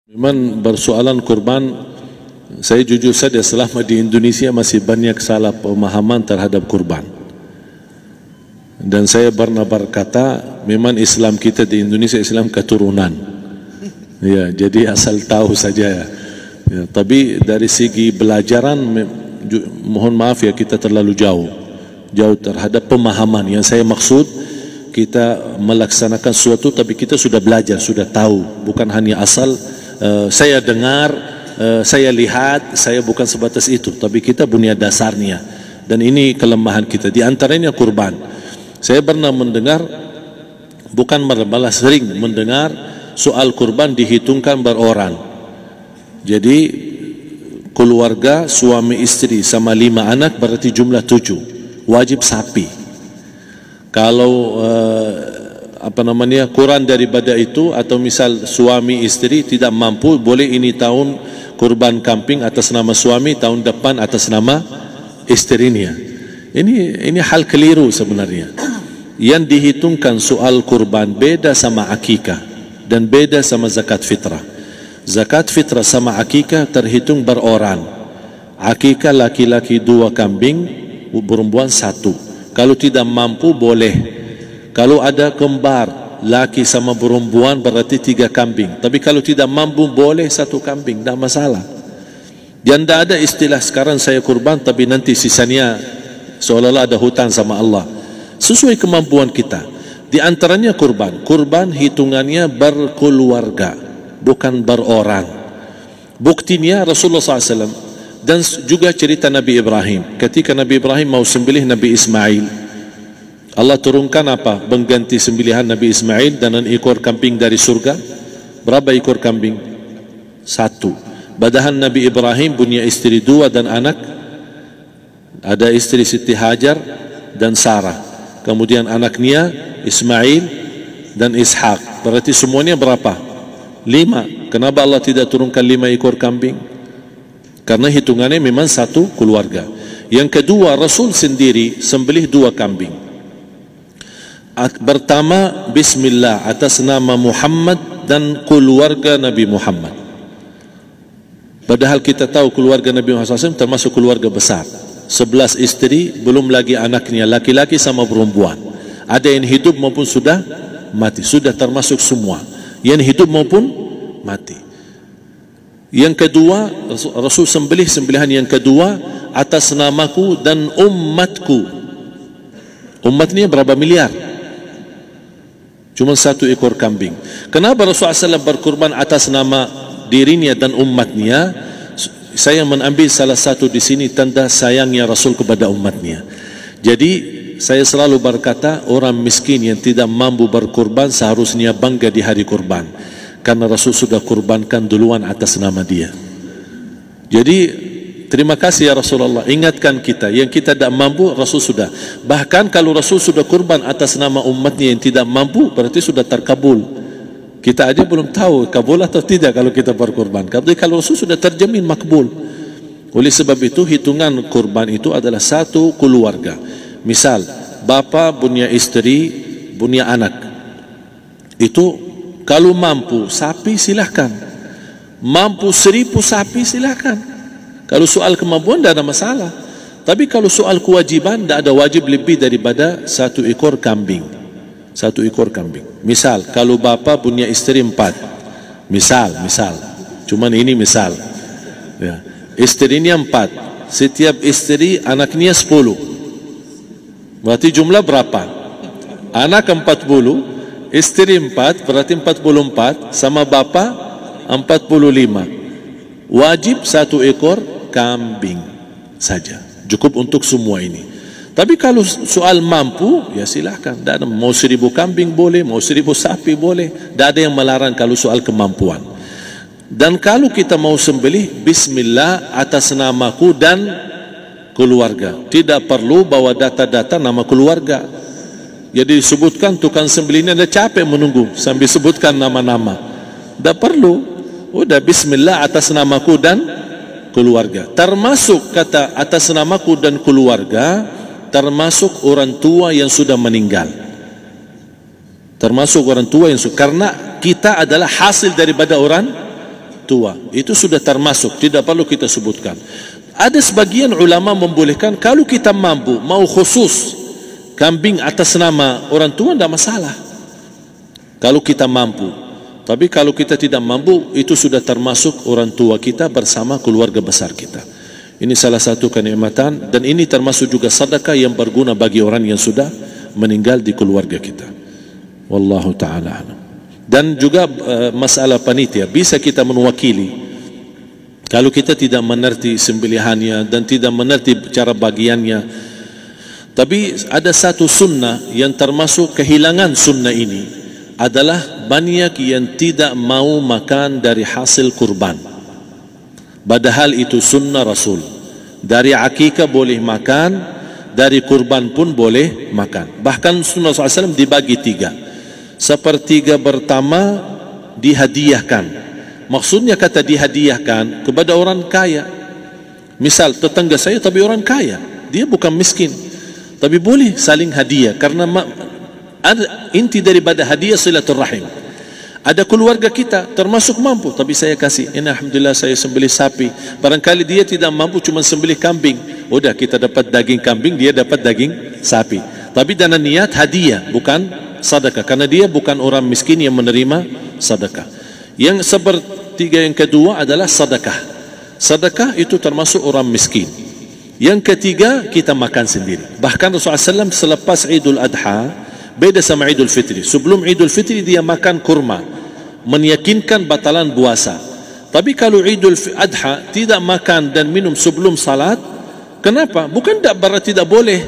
Memang bersoalan kurban, saya jujur saja selama di Indonesia masih banyak salah pemahaman terhadap kurban. Dan saya pernah berkata, memang Islam kita di Indonesia Islam keturunan. Ya, jadi asal tahu saja. Ya, tapi dari segi belajaran, mohon maaf ya kita terlalu jauh terhadap pemahaman. Yang saya maksud, kita melaksanakan sesuatu tapi kita sudah belajar, sudah tahu, bukan hanya asal saya dengar, saya lihat, saya bukan sebatas itu, tapi kita punya dasarnya. Dan ini kelemahan kita, di antaranya kurban. Saya pernah mendengar, bukan malah sering mendengar soal kurban dihitungkan beroran. Jadi keluarga suami istri sama 5 anak berarti jumlah 7, wajib sapi. Kalau kurang daripada itu, atau misal suami istri tidak mampu, boleh ini tahun kurban kambing atas nama suami, tahun depan atas nama istrinya. Ini hal keliru sebenarnya. Yang dihitungkan soal kurban beda sama akikah dan beda sama zakat fitrah. Zakat fitrah sama akikah terhitung beroran. Akikah laki-laki 2 kambing, perempuan 1. Kalau tidak mampu boleh. Kalau ada kembar laki sama perempuan berarti 3 kambing. Tapi kalau tidak mampu boleh 1 kambing, tidak masalah. Dan tidak ada istilah sekarang saya kurban tapi nanti sisanya seolah-olah ada hutang sama Allah. Sesuai kemampuan kita. Di antaranya kurban. Kurban hitungannya berkeluarga, bukan beroran. Buktinya Rasulullah SAW dan juga cerita Nabi Ibrahim. Ketika Nabi Ibrahim mau sembelih Nabi Ismail, Allah turunkan apa? Mengganti sembelihan Nabi Ismail dengan ekor kambing dari surga. Berapa ekor kambing? 1. Padahal Nabi Ibrahim punya istri 2 dan anak. Ada istri Siti Hajar dan Sarah. Kemudian anaknya Ismail dan Ishak. Berarti semuanya berapa? 5. Kenapa Allah tidak turunkan 5 ekor kambing? Karena hitungannya memang 1 keluarga. Yang kedua, Rasul sendiri sembelih 2 kambing. Pertama, Bismillah atas nama Muhammad dan keluarga Nabi Muhammad. Padahal kita tahu keluarga Nabi Muhammad SAW termasuk keluarga besar. 11 istri, belum lagi anaknya laki-laki sama perempuan. Ada yang hidup maupun sudah mati, sudah termasuk semua. Yang hidup maupun mati. Yang kedua, Rasul sembelih sembelihan yang kedua atas namaku dan umatku. Umatnya berapa miliar? Cuma 1 ekor kambing. Kenapa Rasulullah SAW berkurban atas nama dirinya dan umatnya? Saya mengambil salah satu di sini tanda sayangnya Rasul kepada umatnya. Jadi saya selalu berkata, orang miskin yang tidak mampu berkurban seharusnya bangga di hari kurban, karena Rasul sudah kurbankan duluan atas nama dia. Jadi terima kasih ya Rasulullah, ingatkan kita. Yang kita tidak mampu, Rasul sudah. Bahkan kalau Rasul sudah kurban atas nama umatnya yang tidak mampu, berarti sudah terkabul. Kita aja belum tahu kabul atau tidak kalau kita berkurban. Tapi kalau Rasul sudah terjamin makbul. Oleh sebab itu, hitungan kurban itu adalah 1 keluarga. Misal, bapa punya istri, punya anak. Itu kalau mampu sapi silahkan. Mampu 1000 sapi silahkan. Kalau soal kemampuan tidak ada masalah. Tapi kalau soal kewajiban, tidak ada wajib lebih daripada 1 ekor kambing. 1 ekor kambing. Misal, kalau bapa punya istri 4. Misal. Cuman ini misal. Ya. Istrinya 4. Setiap istri anaknya 10. Berarti jumlah berapa? Anak 40, istri 4, berarti 44, sama bapa 45. Wajib 1 ekor kambing saja, cukup untuk semua ini. Tapi kalau soal mampu, ya silahkan. Mau 1000 kambing boleh, mau 1000 sapi boleh. Tidak ada yang melarang kalau soal kemampuan. Dan kalau kita mau sembelih, Bismillah atas namaku dan keluarga. Tidak perlu bawa data-data nama keluarga. Jadi disebutkan tukang sembelihnya ada capek menunggu sambil sebutkan nama-nama. Tidak perlu. Udah Bismillah atas namaku dan keluarga. Termasuk kata atas namaku dan keluarga, termasuk orang tua yang sudah meninggal. Termasuk orang tua yang sudah, karena kita adalah hasil daripada orang tua. Itu sudah termasuk, tidak perlu kita sebutkan. Ada sebagian ulama membolehkan kalau kita mampu, mau khusus kambing atas nama orang tua, tidak masalah kalau kita mampu. Tapi kalau kita tidak mampu, itu sudah termasuk orang tua kita bersama keluarga besar kita. Ini salah satu kenikmatan, dan ini termasuk juga sedekah yang berguna bagi orang yang sudah meninggal di keluarga kita. Wallahu ta'ala alam. Dan juga masalah panitia, bisa kita mewakili kalau kita tidak mengerti sembelihannya dan tidak mengerti cara bagiannya. Tapi ada satu sunnah yang termasuk kehilangan sunnah ini, adalah banyak yang tidak mau makan dari hasil kurban, padahal itu sunnah Rasul. Dari akikah boleh makan, dari kurban pun boleh makan. Bahkan sunnah SAW dibagi 3. Sepertiga pertama dihadiahkan. Maksudnya kata dihadiahkan kepada orang kaya. Misal tetangga saya tapi orang kaya, dia bukan miskin, tapi boleh saling hadiah. Karena inti daripada hadiah silaturrahim. Ada keluarga kita termasuk mampu, tapi saya kasih, ini alhamdulillah saya sembelih sapi. Barangkali dia tidak mampu, cuma sembelih kambing. Udah, kita dapat daging kambing, dia dapat daging sapi. Tapi dengan niat hadiah, bukan sedekah, karena dia bukan orang miskin yang menerima sedekah. Yang sepertiga yang kedua adalah sedekah. Sedekah itu termasuk orang miskin. Yang ketiga, kita makan sendiri. Bahkan Rasulullah SAW selepas Idul Adha, beda sama Idul Fitri. Sebelum Idul Fitri dia makan kurma, meyakinkan batalan puasa. Tapi kalau Idul Adha tidak makan dan minum sebelum salat, kenapa? Bukan berarti tidak boleh.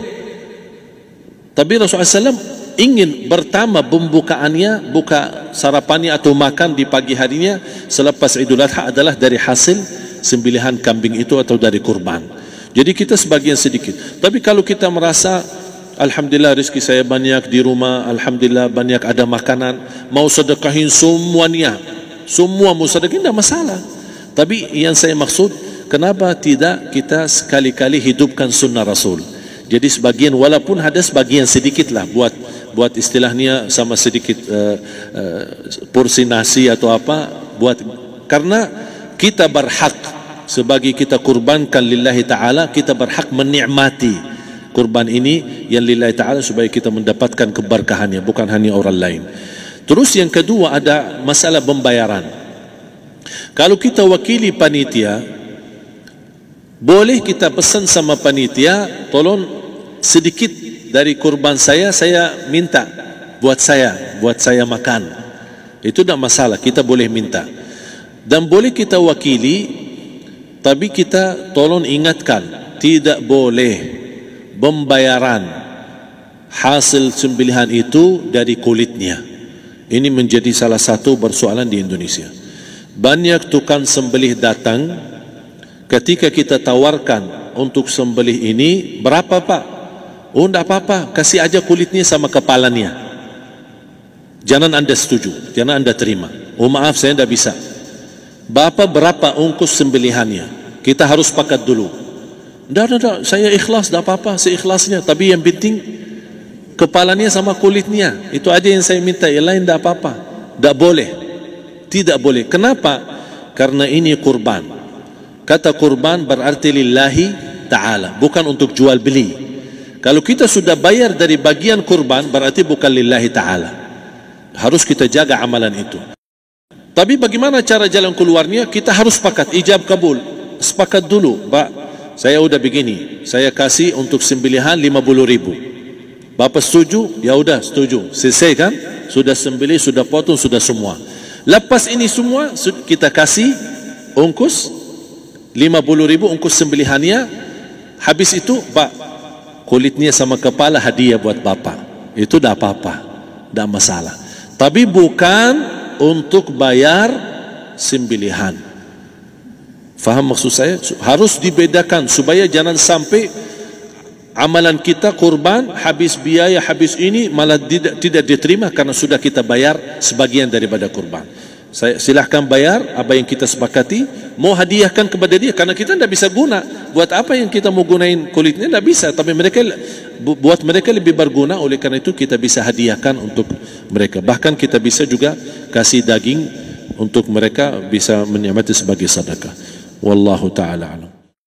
Tapi Rasulullah SAW ingin pertama pembukaannya, buka sarapannya atau makan di pagi harinya selepas Idul Adha adalah dari hasil sembelihan kambing itu atau dari kurban. Jadi kita sebagian sedikit. Tapi kalau kita merasa alhamdulillah rezeki saya banyak di rumah, alhamdulillah banyak ada makanan, mau sedekahin semuanya, semua mau sedekahin, tidak masalah. Tapi yang saya maksud, kenapa tidak kita sekali-kali hidupkan sunnah Rasul? Jadi sebagian, walaupun ada sebagian sedikit lah, buat istilahnya sama sedikit porsi nasi atau apa, karena kita berhak sebagai kita kurbankan lillahi ta'ala, kita berhak menikmati kurban ini yang lillahi ta'ala supaya kita mendapatkan keberkahannya, bukan hanya orang lain. Terus yang kedua ada masalah pembayaran. Kalau kita wakili panitia, boleh kita pesan sama panitia, tolong sedikit dari kurban saya minta buat saya makan. Itu tidak masalah, kita boleh minta. Dan boleh kita wakili, tapi kita tolong ingatkan, tidak boleh pembayaran hasil sembelihan itu dari kulitnya. Ini menjadi salah satu persoalan di Indonesia. Banyak tukang sembelih datang, ketika kita tawarkan untuk sembelih ini, berapa Pak? Oh, tidak apa-apa, kasih aja kulitnya sama kepalanya. Jangan Anda setuju, jangan Anda terima. Oh maaf, saya tidak bisa. Bapak berapa ongkos sembelihannya? Kita harus sepakat dulu. Tidak, saya ikhlas, tidak apa-apa, seikhlasnya. Tapi yang penting kepalanya sama kulitnya. Itu aja yang saya minta, yang lain tidak apa-apa. Tidak boleh. Tidak boleh. Kenapa? Karena ini kurban. Kata kurban berarti lillahi ta'ala, bukan untuk jual beli. Kalau kita sudah bayar dari bagian kurban, berarti bukan lillahi ta'ala. Harus kita jaga amalan itu. Tapi bagaimana cara jalan keluarnya? Kita harus sepakat, ijab kabul. Sepakat dulu, Pak, saya udah begini, saya kasih untuk sembelihan 50.000. Bapak setuju? Ya udah setuju. Selesai kan? Sudah sembelih, sudah potong, sudah semua. Lepas ini semua, kita kasih ongkos 50.000 ongkos sembelihannya. Habis itu, Pak, kulitnya sama kepala hadiah buat Bapak. Itu tidak apa-apa, tidak masalah. Tapi bukan untuk bayar sembelihan. Faham maksud saya? Harus dibedakan supaya jangan sampai amalan kita kurban habis biaya, habis ini malah tidak diterima karena sudah kita bayar sebagian daripada kurban. Saya silahkan bayar apa yang kita sepakati, mau hadiahkan kepada dia, karena kita tidak bisa guna. Buat apa yang kita mau gunain kulitnya, tidak bisa. Tapi mereka, buat mereka lebih berguna, oleh karena itu kita bisa hadiahkan untuk mereka. Bahkan kita bisa juga kasih daging untuk mereka bisa menikmati sebagai sedekah. Wallahu taala alam.